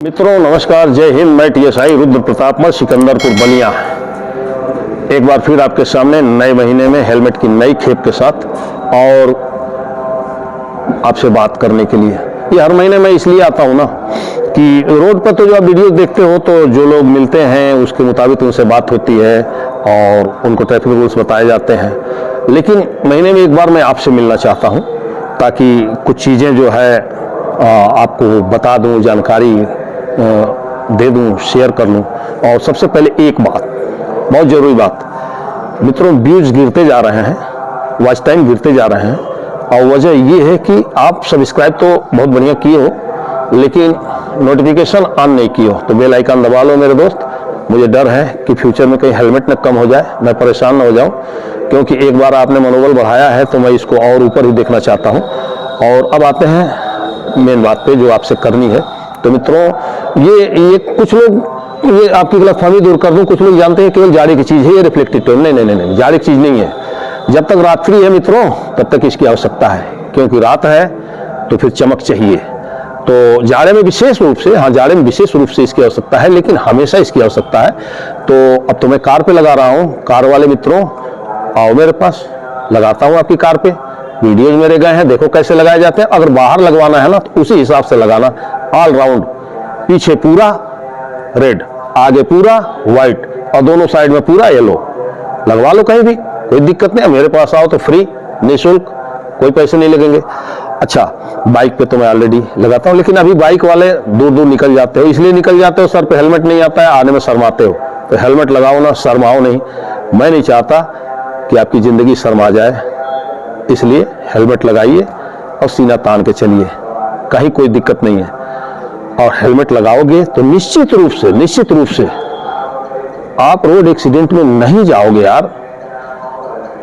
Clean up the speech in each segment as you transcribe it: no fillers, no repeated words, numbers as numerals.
मित्रों नमस्कार, जय हिंद। मैं टीएसआई रुद्र प्रताप मल सिकंदरपुर बलिया एक बार फिर आपके सामने नए महीने में हेलमेट की नई खेप के साथ और आपसे बात करने के लिए। ये हर महीने मैं इसलिए आता हूँ ना कि रोड पर तो जो आप वीडियो देखते हो तो जो लोग मिलते हैं उसके मुताबिक उनसे बात होती है और उनको ट्रैफिक रूल्स बताए जाते हैं, लेकिन महीने में एक बार मैं आपसे मिलना चाहता हूँ ताकि कुछ चीज़ें जो है आपको बता दूँ, जानकारी दे दूं, शेयर कर लूं। और सबसे पहले एक बात, बहुत ज़रूरी बात, मित्रों व्यूज गिरते जा रहे हैं, वॉच टाइम गिरते जा रहे हैं और वजह ये है कि आप सब्सक्राइब तो बहुत बढ़िया किए हो लेकिन नोटिफिकेशन ऑन नहीं किए हो, तो बेल आइकन दबा लो मेरे दोस्त। मुझे डर है कि फ्यूचर में कहीं हेलमेट न कम हो जाए, मैं परेशान न हो जाऊं, क्योंकि एक बार आपने मनोबल बढ़ाया है तो मैं इसको और ऊपर ही देखना चाहता हूँ। और अब आते हैं मेन बात पे जो आपसे करनी है। तो मित्रों ये कुछ लोग, ये आपकी गलतफहमी दूर कर दूं, कुछ लोग जानते हैं केवल जाड़े की चीज़ है ये रिफ्लेक्टिव टोन। नहीं, जाड़े की चीज़ नहीं है। जब तक रात्रि है मित्रों तब तक इसकी आवश्यकता है, क्योंकि रात है तो फिर चमक चाहिए। तो जाड़े में विशेष रूप से, हाँ जाड़े में विशेष रूप से इसकी आवश्यकता है, लेकिन हमेशा इसकी आवश्यकता है। तो अब तो मैं कार पे लगा रहा हूँ। कार वाले मित्रों आओ मेरे पास, लगाता हूँ आपकी कार पे। वीडियोज मेरे गए हैं, देखो कैसे लगाए जाते हैं। अगर बाहर लगवाना है ना तो उसी हिसाब से लगाना, ऑल राउंड, पीछे पूरा रेड, आगे पूरा व्हाइट और दोनों साइड में पूरा येलो। लगवा लो कहीं भी, कोई दिक्कत नहीं। मेरे पास आओ तो फ्री, निःशुल्क, कोई पैसे नहीं लगेंगे। अच्छा, बाइक पे तो मैं ऑलरेडी लगाता हूँ, लेकिन अभी बाइक वाले दूर दूर निकल जाते हो। इसलिए निकल जाते हो, सर पे हेलमेट नहीं आता है, आने में शर्माते हो। तो हेलमेट लगाओ ना, शर्माओ नहीं। मैं नहीं चाहता कि आपकी जिंदगी शर्मा जाए, इसलिए हेलमेट लगाइए और सीना तान के चलिए, कहीं कोई दिक्कत नहीं है। और हेलमेट लगाओगे तो निश्चित रूप से आप रोड एक्सीडेंट में नहीं जाओगे यार।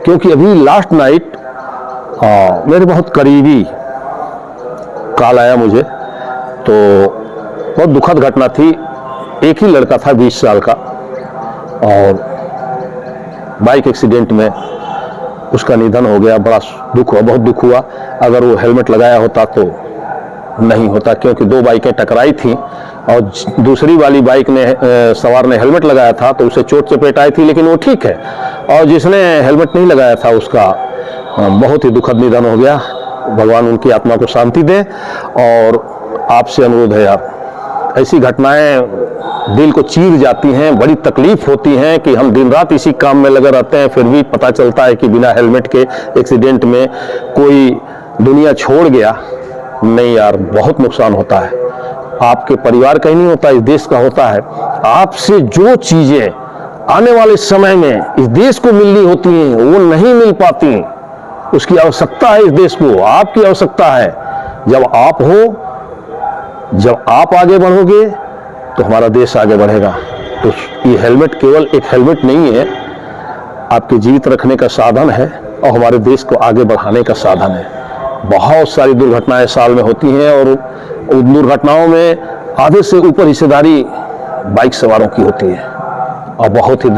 क्योंकि अभी लास्ट नाइट मेरे बहुत करीबी कॉल आया मुझे, तो बहुत दुखद घटना थी। एक ही लड़का था 20 साल का और बाइक एक्सीडेंट में उसका निधन हो गया। बड़ा दुख हुआ, बहुत दुख हुआ। अगर वो हेलमेट लगाया होता तो नहीं होता, क्योंकि दो बाइकें टकराई थी और दूसरी वाली बाइक ने सवार ने हेलमेट लगाया था तो उसे चोट चपेट आई थी, लेकिन वो ठीक है। और जिसने हेलमेट नहीं लगाया था उसका बहुत ही दुखद निधन हो गया। भगवान उनकी आत्मा को शांति दे। और आपसे अनुरोध है यार, ऐसी घटनाएं दिल को चीर जाती हैं, बड़ी तकलीफ होती हैं कि हम दिन रात इसी काम में लगे रहते हैं, फिर भी पता चलता है कि बिना हेलमेट के एक्सीडेंट में कोई दुनिया छोड़ गया। नहीं यार, बहुत नुकसान होता है। आपके परिवार का ही नहीं होता, इस देश का होता है। आपसे जो चीजें आने वाले समय में इस देश को मिलनी होती हैं वो नहीं मिल पाती। उसकी आवश्यकता है इस देश को, आपकी आवश्यकता है। जब आप हो, जब आप आगे बढ़ोगे तो हमारा देश आगे बढ़ेगा। तो ये हेलमेट केवल एक हेलमेट नहीं है, आपके जीवित रखने का साधन है और हमारे देश को आगे बढ़ाने का साधन है। बहुत सारी दुर्घटनाएं साल में होती हैं और उन दुर्घटनाओं में आधे से ऊपर हिस्सेदारी बाइक सवारों की होती है और बहुत ही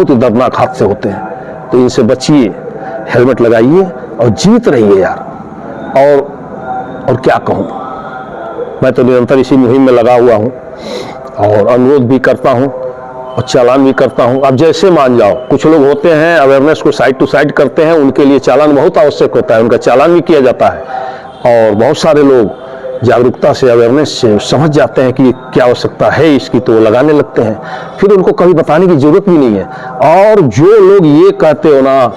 दर्दनाक हादसे होते हैं। तो इनसे बचिए, हेलमेट लगाइए और जीवित रहिए यार। और क्या कहूँ, मैं तो निरंतर इसी मुहिम में लगा हुआ हूँ और अनुरोध भी करता हूँ और चालान भी करता हूं। अब जैसे मान जाओ, कुछ लोग होते हैं अवेयरनेस को साइड टू साइड करते हैं, उनके लिए चालान बहुत आवश्यक होता है, उनका चालान भी किया जाता है। और बहुत सारे लोग जागरूकता से, अवेयरनेस से समझ जाते हैं कि क्या आवश्यकता है इसकी, तो वो लगाने लगते हैं, फिर उनको कभी बताने की जरूरत भी नहीं है। और जो लोग ये कहते हो ना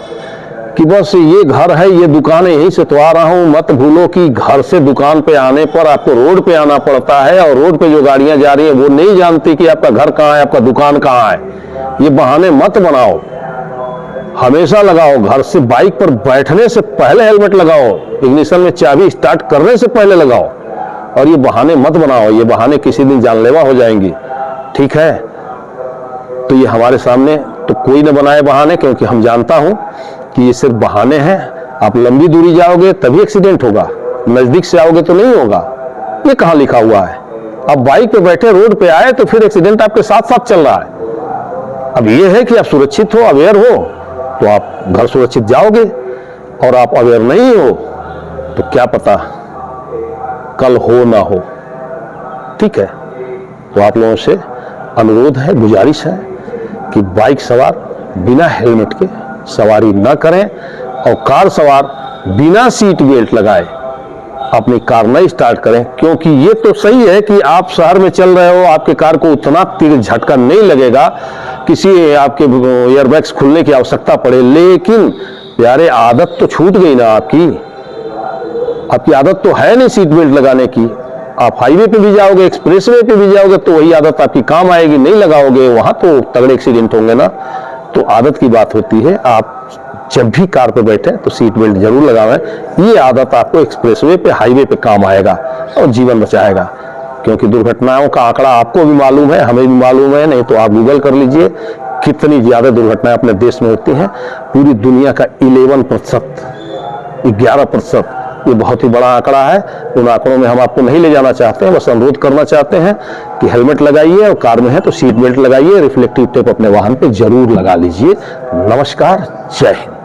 कि बस ये घर है, ये दुकान है, यहीं से तो आ रहा हूं, मत भूलो कि घर से दुकान पे आने पर आपको रोड पे आना पड़ता है और रोड पे जो गाड़ियां जा रही हैं वो नहीं जानती कि आपका घर कहाँ है, आपका दुकान कहाँ है। ये बहाने मत बनाओ, हमेशा लगाओ। घर से बाइक पर बैठने से पहले हेलमेट लगाओ, इग्निशन में चाबी स्टार्ट करने से पहले लगाओ। और ये बहाने मत बनाओ, ये बहाने किसी दिन जानलेवा हो जाएंगी, ठीक है। तो ये हमारे सामने तो कोई न बनाए बहाने, क्योंकि हम जानता हूं कि ये सिर्फ बहाने हैं। आप लंबी दूरी जाओगे तभी एक्सीडेंट होगा, नजदीक से आओगे तो नहीं होगा। ये कहां लिखा हुआ है? अब बाइक पे बैठे रोड पे आए तो फिर एक्सीडेंट आपके साथ साथ चल रहा है। अब ये है कि आप सुरक्षित हो, अवेयर हो तो आप घर सुरक्षित जाओगे, और आप अवेयर नहीं हो तो क्या पता कल हो ना हो। ठीक है, तो आप लोगों से अनुरोध है, गुजारिश है कि बाइक सवार बिना हेलमेट के सवारी न करें और कार सवार बिना सीट बेल्ट लगाए अपनी कार नहीं स्टार्ट करें। क्योंकि ये तो सही है कि आप शहर में चल रहे हो, आपके कार को उतना तीव्र झटका नहीं लगेगा, किसी आपके एयरबैग्स खुलने की आवश्यकता पड़े, लेकिन प्यारे आदत तो छूट गई ना आपकी आदत तो है नहीं सीट बेल्ट लगाने की। आप हाईवे पे भी जाओगे, एक्सप्रेसवे पे भी जाओगे तो वही आदत आपकी काम आएगी, नहीं लगाओगे वहां तो तगड़े एक्सीडेंट होंगे ना। तो आदत की बात होती है, आप जब भी कार पे बैठे तो सीट बेल्ट जरूर लगावें। ये आदत आपको एक्सप्रेसवे पे, हाईवे पे काम आएगा और जीवन बचाएगा। क्योंकि दुर्घटनाओं का आंकड़ा आपको भी मालूम है, हमें भी मालूम है, नहीं तो आप गूगल कर लीजिए कितनी ज्यादा दुर्घटनाएं अपने देश में होती हैं। पूरी दुनिया का 11%, 11%, ये बहुत ही बड़ा आंकड़ा है। उन आंकड़ों में हम आपको नहीं ले जाना चाहते हैं, बस अनुरोध करना चाहते हैं कि हेलमेट लगाइए और कार में है तो सीट बेल्ट लगाइए, रिफ्लेक्टिव टेप अपने वाहन पे जरूर लगा लीजिए। नमस्कार, जय हिंद।